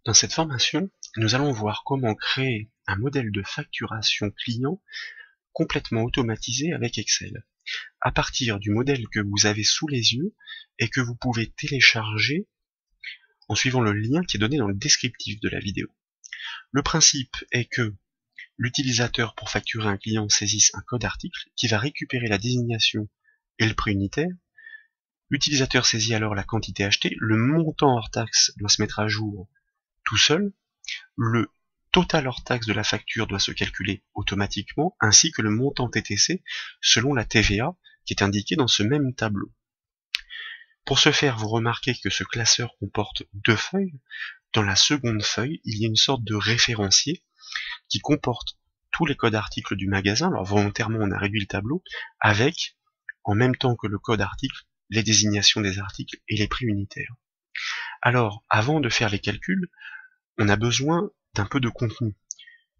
Dans cette formation, nous allons voir comment créer un modèle de facturation client complètement automatisé avec Excel, à partir du modèle que vous avez sous les yeux et que vous pouvez télécharger en suivant le lien qui est donné dans le descriptif de la vidéo. Le principe est que l'utilisateur, pour facturer un client, saisisse un code article qui va récupérer la désignation et le prix unitaire. L'utilisateur saisit alors la quantité achetée, le montant hors taxe doit se mettre à jour tout seul, le total hors taxe de la facture doit se calculer automatiquement, ainsi que le montant TTC selon la TVA qui est indiqué dans ce même tableau. Pour ce faire, vous remarquez que ce classeur comporte deux feuilles. Dans la seconde feuille, il y a une sorte de référencier qui comporte tous les codes articles du magasin. Alors volontairement, on a réduit le tableau avec, en même temps que le code article, les désignations des articles et les prix unitaires. Alors, avant de faire les calculs, on a besoin d'un peu de contenu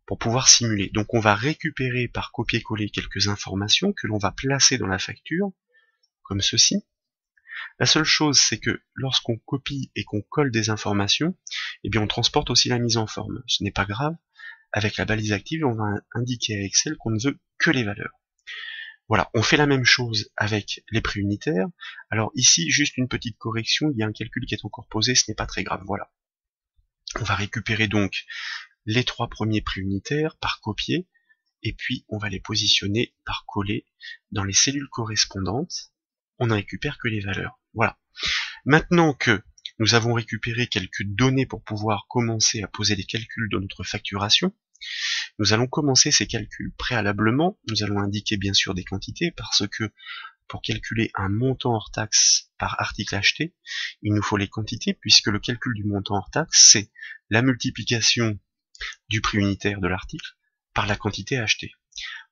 pour pouvoir simuler. Donc on va récupérer par copier-coller quelques informations que l'on va placer dans la facture, comme ceci. La seule chose, c'est que lorsqu'on copie et qu'on colle des informations, eh bien on transporte aussi la mise en forme. Ce n'est pas grave. Avec la balise active, on va indiquer à Excel qu'on ne veut que les valeurs. Voilà, on fait la même chose avec les prix unitaires. Alors ici, juste une petite correction, il y a un calcul qui est encore posé, ce n'est pas très grave, voilà. On va récupérer donc les trois premiers prix unitaires par copier, et puis on va les positionner par coller dans les cellules correspondantes. On ne récupère que les valeurs. Voilà. Maintenant que nous avons récupéré quelques données pour pouvoir commencer à poser les calculs de notre facturation, nous allons commencer ces calculs. Préalablement, nous allons indiquer bien sûr des quantités, parce que pour calculer un montant hors taxe par article acheté, il nous faut les quantités, puisque le calcul du montant hors taxe, c'est la multiplication du prix unitaire de l'article par la quantité achetée.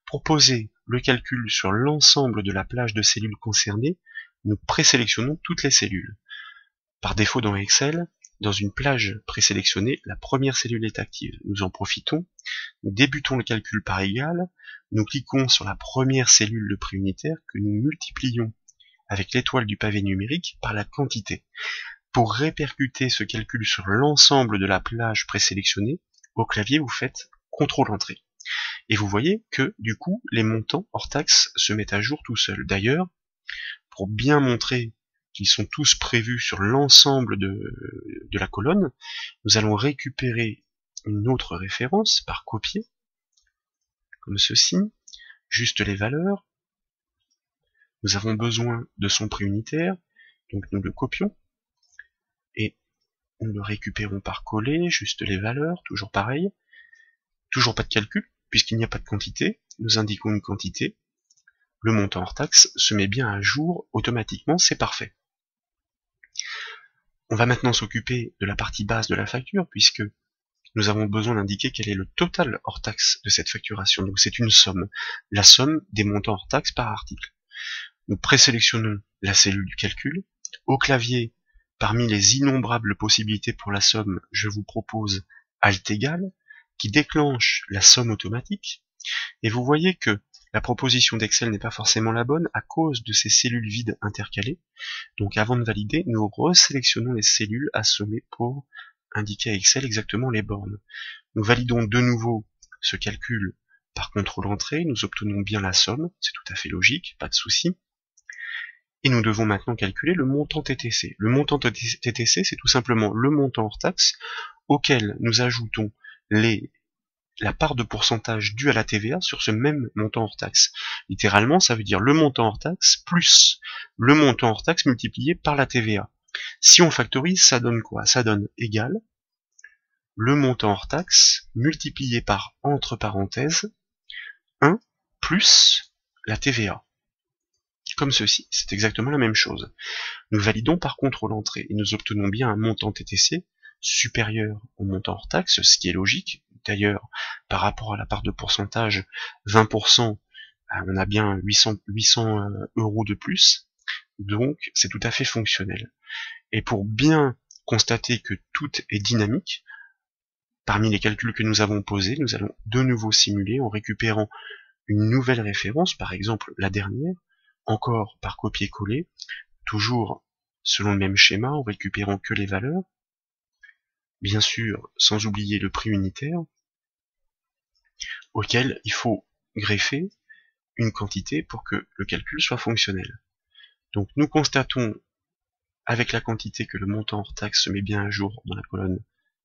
Pour poser le calcul sur l'ensemble de la plage de cellules concernées, nous présélectionnons toutes les cellules. Par défaut dans Excel, dans une plage présélectionnée, la première cellule est active. Nous en profitons, nous débutons le calcul par égal, nous cliquons sur la première cellule de prix unitaire que nous multiplions avec l'étoile du pavé numérique par la quantité. Pour répercuter ce calcul sur l'ensemble de la plage présélectionnée, au clavier vous faites CTRL-Entrée. Et vous voyez que, du coup, les montants hors taxe se mettent à jour tout seuls. D'ailleurs, pour bien montrer qu'ils sont tous prévus sur l'ensemble de la colonne, nous allons récupérer une autre référence par copier, comme ceci, juste les valeurs. Nous avons besoin de son prix unitaire, donc nous le copions, et nous le récupérons par coller, juste les valeurs, toujours pareil. Toujours pas de calcul, puisqu'il n'y a pas de quantité, nous indiquons une quantité, le montant hors taxe se met bien à jour automatiquement, c'est parfait. On va maintenant s'occuper de la partie basse de la facture, puisque nous avons besoin d'indiquer quel est le total hors taxe de cette facturation. Donc c'est une somme, la somme des montants hors taxe par article. Nous présélectionnons la cellule du calcul. Au clavier, parmi les innombrables possibilités pour la somme, je vous propose Alt égal, qui déclenche la somme automatique. Et vous voyez que la proposition d'Excel n'est pas forcément la bonne à cause de ces cellules vides intercalées. Donc avant de valider, nous resélectionnons les cellules à sommer pour indiquer à Excel exactement les bornes. Nous validons de nouveau ce calcul par CTRL-Entrée, nous obtenons bien la somme, c'est tout à fait logique, pas de souci. Et nous devons maintenant calculer le montant TTC. Le montant TTC, c'est tout simplement le montant hors taxe auquel nous ajoutons la part de pourcentage due à la TVA sur ce même montant hors taxe. Littéralement, ça veut dire le montant hors taxe plus le montant hors taxe multiplié par la TVA. Si on factorise, ça donne quoi? Ça donne égal le montant hors taxe multiplié par, entre parenthèses, 1 plus la TVA. Comme ceci, c'est exactement la même chose. Nous validons par CTRL-Entrée et nous obtenons bien un montant TTC supérieur au montant hors taxe, ce qui est logique. D'ailleurs, par rapport à la part de pourcentage, 20%, on a bien 800 euros de plus, donc c'est tout à fait fonctionnel. Et pour bien constater que tout est dynamique, parmi les calculs que nous avons posés, nous allons de nouveau simuler en récupérant une nouvelle référence, par exemple la dernière, encore par copier-coller, toujours selon le même schéma, en récupérant que les valeurs. bien sûr sans oublier le prix unitaire, auquel il faut greffer une quantité pour que le calcul soit fonctionnel. Donc nous constatons avec la quantité que le montant hors taxe se met bien à jour dans la colonne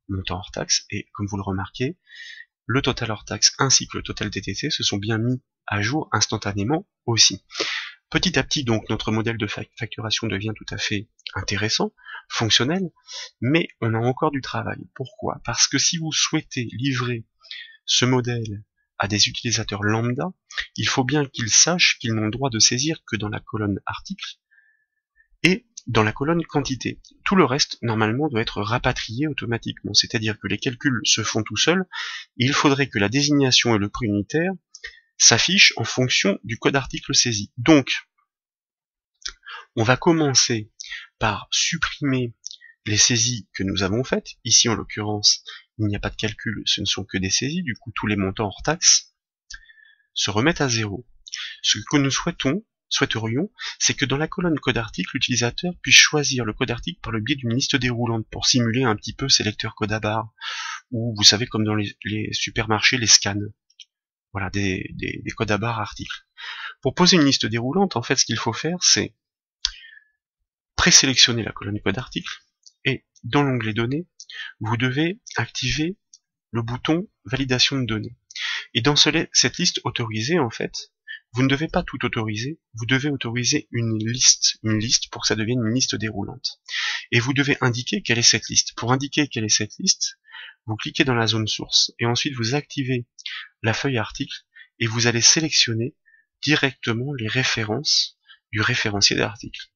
montant hors taxe, et comme vous le remarquez, le total hors taxe ainsi que le total TTC se sont bien mis à jour instantanément aussi. Petit à petit, donc, notre modèle de facturation devient tout à fait intéressant, fonctionnel, mais on a encore du travail. Pourquoi? Parce que si vous souhaitez livrer ce modèle à des utilisateurs lambda, il faut bien qu'ils sachent qu'ils n'ont le droit de saisir que dans la colonne article et dans la colonne quantité. Tout le reste, normalement, doit être rapatrié automatiquement, c'est-à-dire que les calculs se font tout seuls, et il faudrait que la désignation et le prix unitaire s'affichent en fonction du code article saisi. Donc, on va commencer par supprimer les saisies que nous avons faites. Ici, en l'occurrence, il n'y a pas de calcul, ce ne sont que des saisies, du coup, tous les montants hors taxe se remettent à zéro. Ce que nous souhaiterions, c'est que dans la colonne code article, l'utilisateur puisse choisir le code article par le biais d'une liste déroulante pour simuler un petit peu ces lecteurs code à barre, ou vous savez, comme dans les supermarchés, les scans. Voilà, des codes à barre articles. Pour poser une liste déroulante, en fait, ce qu'il faut faire, c'est présélectionner la colonne code article, et dans l'onglet données, vous devez activer le bouton validation de données. Et dans cette liste autorisée, en fait, vous ne devez pas tout autoriser, vous devez autoriser une liste pour que ça devienne une liste déroulante. Et vous devez indiquer quelle est cette liste. Pour indiquer quelle est cette liste, vous cliquez dans la zone source, et ensuite vous activez la feuille article, et vous allez sélectionner directement les références du référencier d'articles.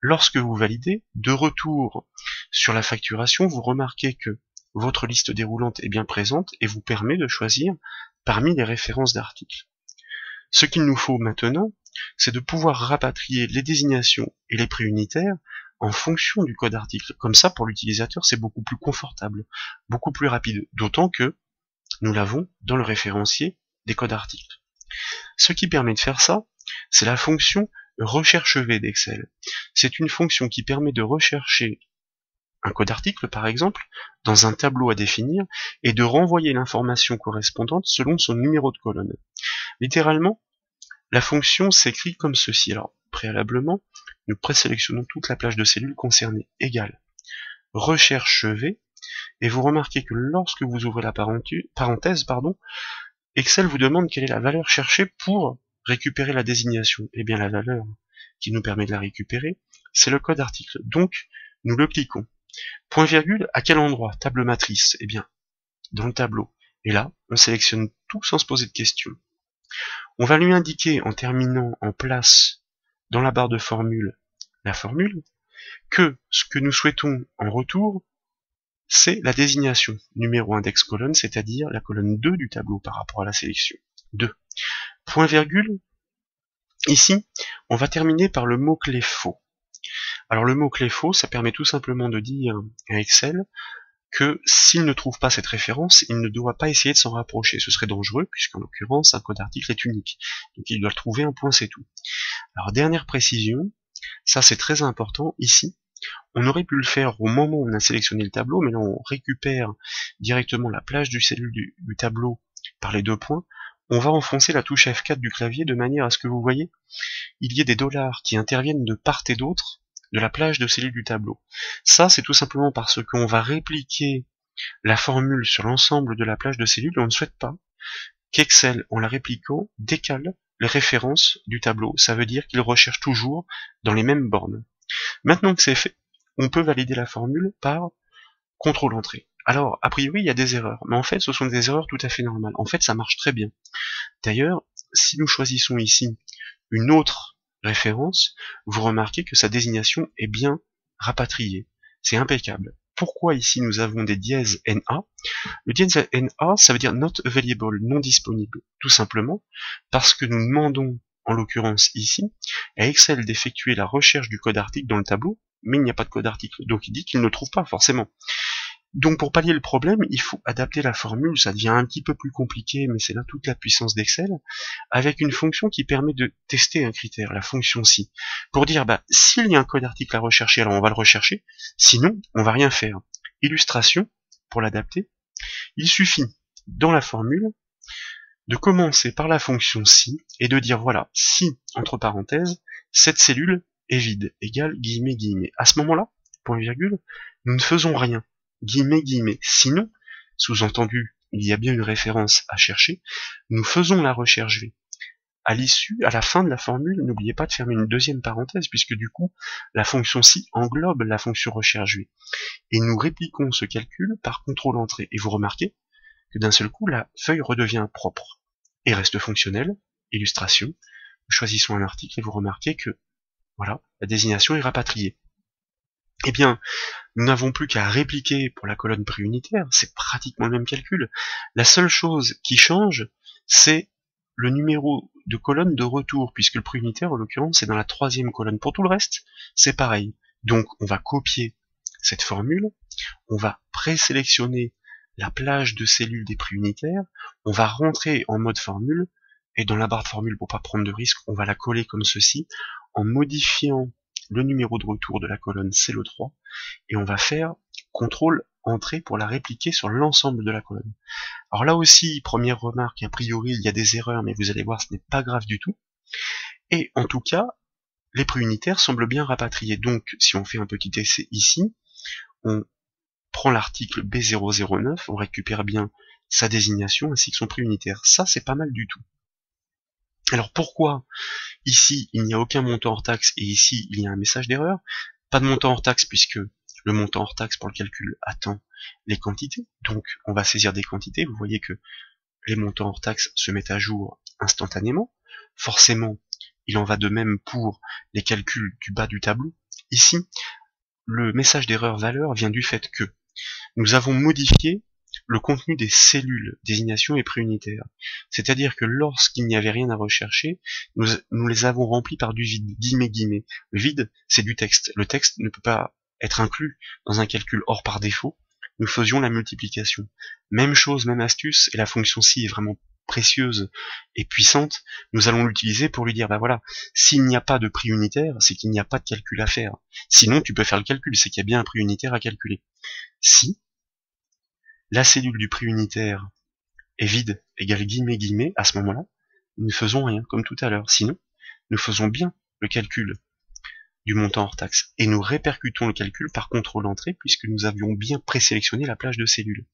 Lorsque vous validez, de retour sur la facturation, vous remarquez que votre liste déroulante est bien présente et vous permet de choisir parmi les références d'articles. Ce qu'il nous faut maintenant, c'est de pouvoir rapatrier les désignations et les prix unitaires en fonction du code article. Comme ça, pour l'utilisateur, c'est beaucoup plus confortable, beaucoup plus rapide, d'autant que nous l'avons dans le référencier des codes articles. Ce qui permet de faire ça, c'est la fonction recherche V d'Excel. C'est une fonction qui permet de rechercher un code article, par exemple, dans un tableau à définir, et de renvoyer l'information correspondante selon son numéro de colonne. Littéralement, la fonction s'écrit comme ceci. Alors, préalablement, nous présélectionnons toute la plage de cellules concernées, égale recherche V, et vous remarquez que lorsque vous ouvrez la parenthèse, Excel vous demande quelle est la valeur cherchée pour récupérer la désignation. Eh bien, la valeur qui nous permet de la récupérer, c'est le code article. Donc, nous le cliquons. Point virgule, à quel endroit? Table matrice. Eh bien, dans le tableau. Et là, on sélectionne tout sans se poser de questions. On va lui indiquer, en terminant en place dans la barre de formule, la formule, que ce que nous souhaitons en retour, c'est la désignation, numéro index colonne, c'est-à-dire la colonne 2 du tableau par rapport à la sélection. 2. Point virgule, ici, on va terminer par le mot-clé faux. Alors le mot-clé faux, ça permet tout simplement de dire à Excel que s'il ne trouve pas cette référence, il ne doit pas essayer de s'en rapprocher. Ce serait dangereux, puisqu'en l'occurrence, un code article est unique. Donc il doit le trouver, un point, c'est tout. Alors dernière précision, ça c'est très important, ici, on aurait pu le faire au moment où on a sélectionné le tableau, mais là on récupère directement la plage du cellule du tableau par les 2 points. On va enfoncer la touche F4 du clavier de manière à ce que vous voyez, il y ait des dollars qui interviennent de part et d'autre de la plage de cellules du tableau. Ça, c'est tout simplement parce qu'on va répliquer la formule sur l'ensemble de la plage de cellules et on ne souhaite pas qu'Excel, en la répliquant, décale les références du tableau. Ça veut dire qu'il recherche toujours dans les mêmes bornes. Maintenant que c'est fait, on peut valider la formule par contrôle-entrée. Alors, a priori, il y a des erreurs, mais en fait, ce sont des erreurs tout à fait normales. En fait, ça marche très bien. D'ailleurs, si nous choisissons ici une autre référence, vous remarquez que sa désignation est bien rapatriée. C'est impeccable. Pourquoi ici nous avons des dièses NA? Le dièse NA, ça veut dire not available, non disponible. Tout simplement parce que nous demandons, en l'occurrence ici, à Excel d'effectuer la recherche du code article dans le tableau, mais il n'y a pas de code article. Donc il dit qu'il ne le trouve pas forcément. Donc pour pallier le problème, il faut adapter la formule, ça devient un petit peu plus compliqué, mais c'est là toute la puissance d'Excel, avec une fonction qui permet de tester un critère, la fonction si, pour dire, s'il y a un code article à rechercher, alors on va le rechercher, sinon, on va rien faire. Illustration, pour l'adapter, il suffit, dans la formule, de commencer par la fonction si et de dire voilà, si, entre parenthèses, cette cellule est vide, égale guillemets, guillemets. À ce moment-là, point virgule, nous ne faisons rien, guillemets, guillemets. Sinon, sous-entendu, il y a bien une référence à chercher, nous faisons la recherche V. À l'issue, à la fin de la formule, n'oubliez pas de fermer une deuxième parenthèse, puisque du coup, la fonction si englobe la fonction recherche V. Et nous répliquons ce calcul par contrôle entrée. Et vous remarquez que d'un seul coup, la feuille redevient propre et reste fonctionnelle. Illustration, nous choisissons un article et vous remarquez que, voilà, la désignation est rapatriée. Eh bien, nous n'avons plus qu'à répliquer pour la colonne préunitaire, c'est pratiquement le même calcul. La seule chose qui change, c'est le numéro de colonne de retour, puisque le préunitaire, en l'occurrence, c'est dans la 3e colonne. Pour tout le reste, c'est pareil. Donc, on va copier cette formule, on va présélectionner la plage de cellules des préunitaires, on va rentrer en mode formule, et dans la barre de formule, pour pas prendre de risque, on va la coller comme ceci, en modifiant le numéro de retour de la colonne, c'est le 3, et on va faire CTRL entrée pour la répliquer sur l'ensemble de la colonne. Alors là aussi, première remarque, a priori il y a des erreurs, mais vous allez voir, ce n'est pas grave du tout. Et en tout cas, les préunitaires semblent bien rapatriés. Donc, si on fait un petit essai ici, on prend l'article B009, on récupère bien sa désignation ainsi que son préunitaire. Ça, c'est pas mal du tout. Alors pourquoi ici il n'y a aucun montant hors taxe et ici il y a un message d'erreur? Pas de montant hors taxe puisque le montant hors taxe pour le calcul attend les quantités. Donc on va saisir des quantités. Vous voyez que les montants hors taxe se mettent à jour instantanément. Forcément, il en va de même pour les calculs du bas du tableau. Ici, le message d'erreur valeur vient du fait que nous avons modifié le contenu des cellules, désignation et préunitaire. C'est-à-dire que lorsqu'il n'y avait rien à rechercher, nous les avons remplis par du vide, guillemets, guillemets. Le vide, c'est du texte. Le texte ne peut pas être inclus dans un calcul or par défaut. Nous faisions la multiplication. Même chose, même astuce, et la fonction si est vraiment précieuse et puissante, nous allons l'utiliser pour lui dire, bah voilà, s'il n'y a pas de prix unitaire, c'est qu'il n'y a pas de calcul à faire. Sinon, tu peux faire le calcul, c'est qu'il y a bien un prix unitaire à calculer. Si la cellule du prix unitaire est vide, égale guillemets, guillemets, à ce moment-là, nous ne faisons rien, comme tout à l'heure. Sinon, nous faisons bien le calcul du montant hors taxe, et nous répercutons le calcul par contrôle entrée, puisque nous avions bien présélectionné la plage de cellules.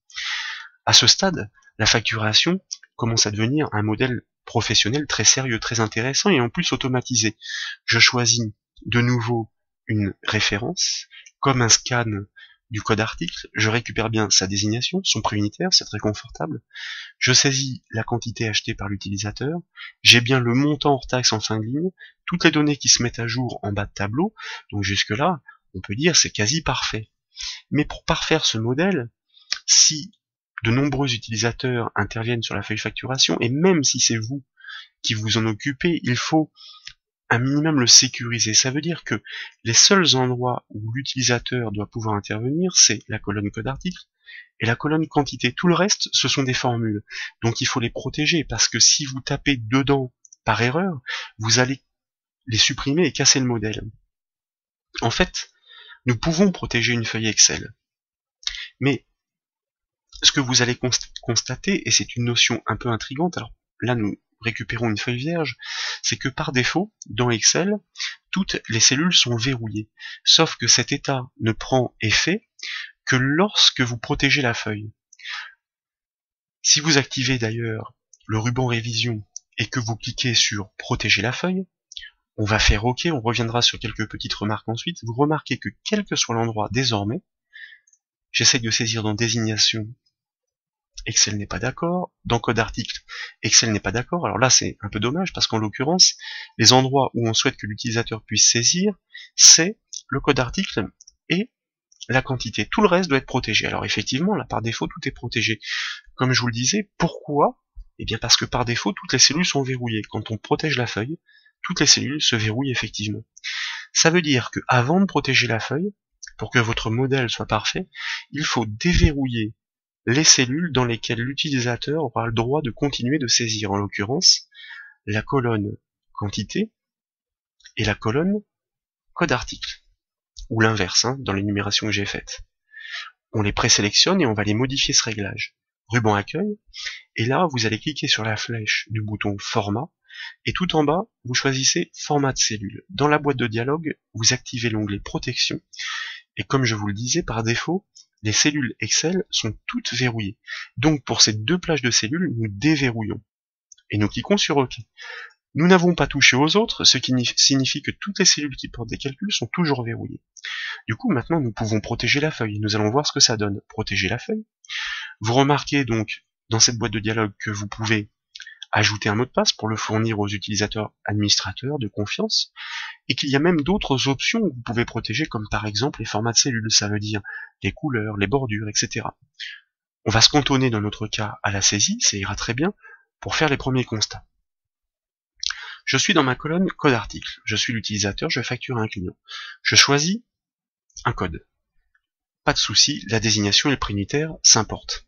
À ce stade, la facturation commence à devenir un modèle professionnel très sérieux, très intéressant, et en plus automatisé. Je choisis de nouveau une référence, comme un scan du code article, je récupère bien sa désignation, son prix unitaire, c'est très confortable. Je saisis la quantité achetée par l'utilisateur, j'ai bien le montant hors taxe en fin de ligne, toutes les données qui se mettent à jour en bas de tableau, donc jusque-là, on peut dire c'est quasi parfait. Mais pour parfaire ce modèle, si de nombreux utilisateurs interviennent sur la feuille facturation, et même si c'est vous qui vous en occupez, il faut un minimum le sécuriser. Ça veut dire que les seuls endroits où l'utilisateur doit pouvoir intervenir, c'est la colonne code article et la colonne quantité. Tout le reste, ce sont des formules. Donc il faut les protéger, parce que si vous tapez dedans par erreur, vous allez les supprimer et casser le modèle. En fait, nous pouvons protéger une feuille Excel. Mais ce que vous allez constater, et c'est une notion un peu intrigante, alors là nous récupérons une feuille vierge, c'est que par défaut, dans Excel, toutes les cellules sont verrouillées. Sauf que cet état ne prend effet que lorsque vous protégez la feuille. Si vous activez d'ailleurs le ruban révision et que vous cliquez sur protéger la feuille, on va faire OK, on reviendra sur quelques petites remarques ensuite. Vous remarquez que quel que soit l'endroit désormais, j'essaie de saisir dans désignation, Excel n'est pas d'accord, dans code article, Excel n'est pas d'accord. Alors là c'est un peu dommage parce qu'en l'occurrence, les endroits où on souhaite que l'utilisateur puisse saisir, c'est le code article et la quantité. Tout le reste doit être protégé. Alors effectivement, là par défaut tout est protégé. Comme je vous le disais, pourquoi? Eh bien parce que par défaut toutes les cellules sont verrouillées. Quand on protège la feuille, toutes les cellules se verrouillent effectivement. Ça veut dire que avant de protéger la feuille, pour que votre modèle soit parfait, il faut déverrouiller les cellules dans lesquelles l'utilisateur aura le droit de continuer de saisir, en l'occurrence, la colonne quantité et la colonne code article, ou l'inverse, dans l'énumération que j'ai faite. on les présélectionne et on va les modifier ce réglage. Ruban accueil, et là vous allez cliquer sur la flèche du bouton format, et tout en bas, vous choisissez format de cellule. Dans la boîte de dialogue, vous activez l'onglet protection, et comme je vous le disais, par défaut, les cellules Excel sont toutes verrouillées. Donc pour ces deux plages de cellules, nous déverrouillons, et nous cliquons sur OK. Nous n'avons pas touché aux autres, ce qui signifie que toutes les cellules qui portent des calculs sont toujours verrouillées. Du coup, maintenant, nous pouvons protéger la feuille. Nous allons voir ce que ça donne. Protéger la feuille. Vous remarquez donc, dans cette boîte de dialogue, que vous pouvez ajouter un mot de passe pour le fournir aux utilisateurs administrateurs de confiance, et qu'il y a même d'autres options que vous pouvez protéger, comme par exemple les formats de cellules, ça veut dire les couleurs, les bordures, etc. On va se cantonner dans notre cas à la saisie, ça ira très bien, pour faire les premiers constats. Je suis dans ma colonne code article, je suis l'utilisateur, je facture à un client. Je choisis un code. Pas de souci, la désignation et le prix unitaire s'importent.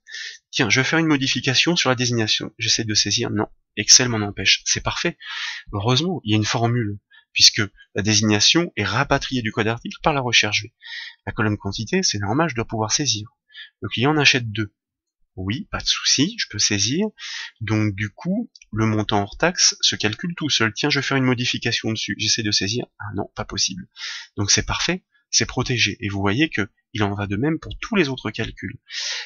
Tiens, je vais faire une modification sur la désignation. J'essaie de saisir, non, Excel m'en empêche. C'est parfait. Heureusement, il y a une formule, puisque la désignation est rapatriée du code article par la recherche V. La colonne quantité, c'est normal, je dois pouvoir saisir. Le client en achète 2. Oui, pas de souci, je peux saisir. Donc du coup, le montant hors taxe se calcule tout seul. Tiens, je vais faire une modification dessus. J'essaie de saisir. Ah non, pas possible. Donc c'est parfait, c'est protégé. Et vous voyez que il en va de même pour tous les autres calculs.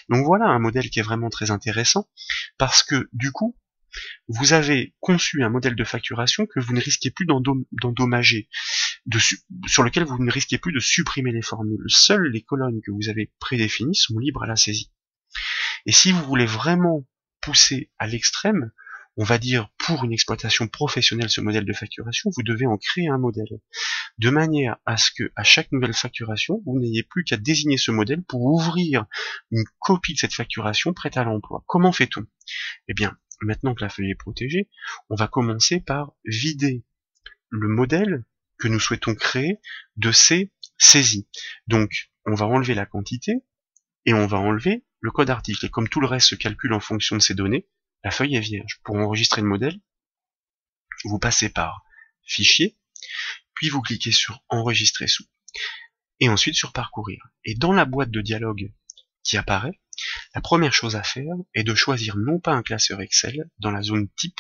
Donc voilà un modèle qui est vraiment très intéressant, parce que du coup, vous avez conçu un modèle de facturation que vous ne risquez plus d'endommager, sur lequel vous ne risquez plus de supprimer les formules. Seules les colonnes que vous avez prédéfinies sont libres à la saisie. Et si vous voulez vraiment pousser à l'extrême, on va dire pour une exploitation professionnelle ce modèle de facturation, vous devez en créer un modèle, de manière à ce que à chaque nouvelle facturation, vous n'ayez plus qu'à désigner ce modèle pour ouvrir une copie de cette facturation prête à l'emploi. Comment fait-on? Eh bien, maintenant que la feuille est protégée, on va commencer par vider le modèle que nous souhaitons créer de ces saisies. Donc, on va enlever la quantité et on va enlever le code article. Et comme tout le reste se calcule en fonction de ces données, la feuille est vierge. Pour enregistrer le modèle, vous passez par Fichier, puis vous cliquez sur Enregistrer sous, et ensuite sur Parcourir. Et dans la boîte de dialogue qui apparaît, la première chose à faire est de choisir non pas un classeur Excel dans la zone type,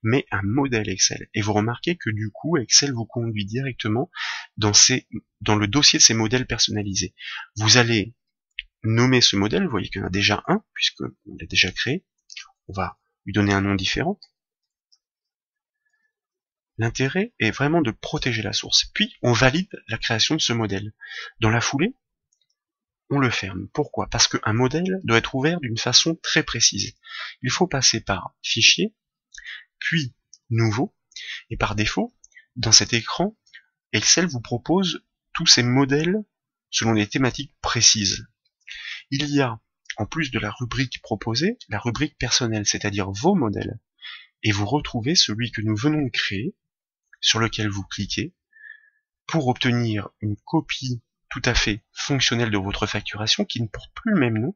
mais un modèle Excel. Et vous remarquez que du coup, Excel vous conduit directement dans le dossier de ces modèles personnalisés. Vous allez nommer ce modèle, vous voyez qu'il y en a déjà un, puisqu'on l'a déjà créé. On va lui donner un nom différent. L'intérêt est vraiment de protéger la source. Puis, on valide la création de ce modèle. Dans la foulée, on le ferme. Pourquoi? Parce qu'un modèle doit être ouvert d'une façon très précise. Il faut passer par Fichier, puis Nouveau, et par défaut, dans cet écran, Excel vous propose tous ces modèles selon des thématiques précises. Il y a, en plus de la rubrique proposée, la rubrique personnelle, c'est-à-dire vos modèles. Et vous retrouvez celui que nous venons de créer, sur lequel vous cliquez, pour obtenir une copie tout à fait fonctionnelle de votre facturation qui ne porte plus le même nom.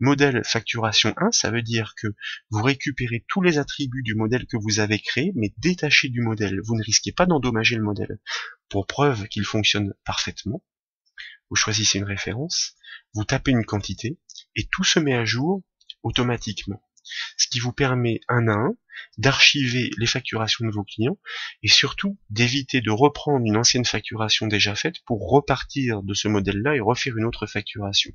Modèle facturation 1, ça veut dire que vous récupérez tous les attributs du modèle que vous avez créé, mais détachés du modèle. Vous ne risquez pas d'endommager le modèle. Pour preuve qu'il fonctionne parfaitement, vous choisissez une référence, vous tapez une quantité, et tout se met à jour automatiquement. Ce qui vous permet un à un d'archiver les facturations de vos clients et surtout d'éviter de reprendre une ancienne facturation déjà faite pour repartir de ce modèle-là et refaire une autre facturation.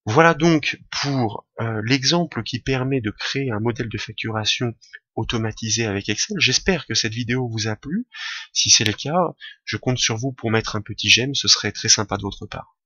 Voilà donc pour l'exemple qui permet de créer un modèle de facturation automatisé avec Excel. J'espère que cette vidéo vous a plu. Si c'est le cas, je compte sur vous pour mettre un petit j'aime, ce serait très sympa de votre part.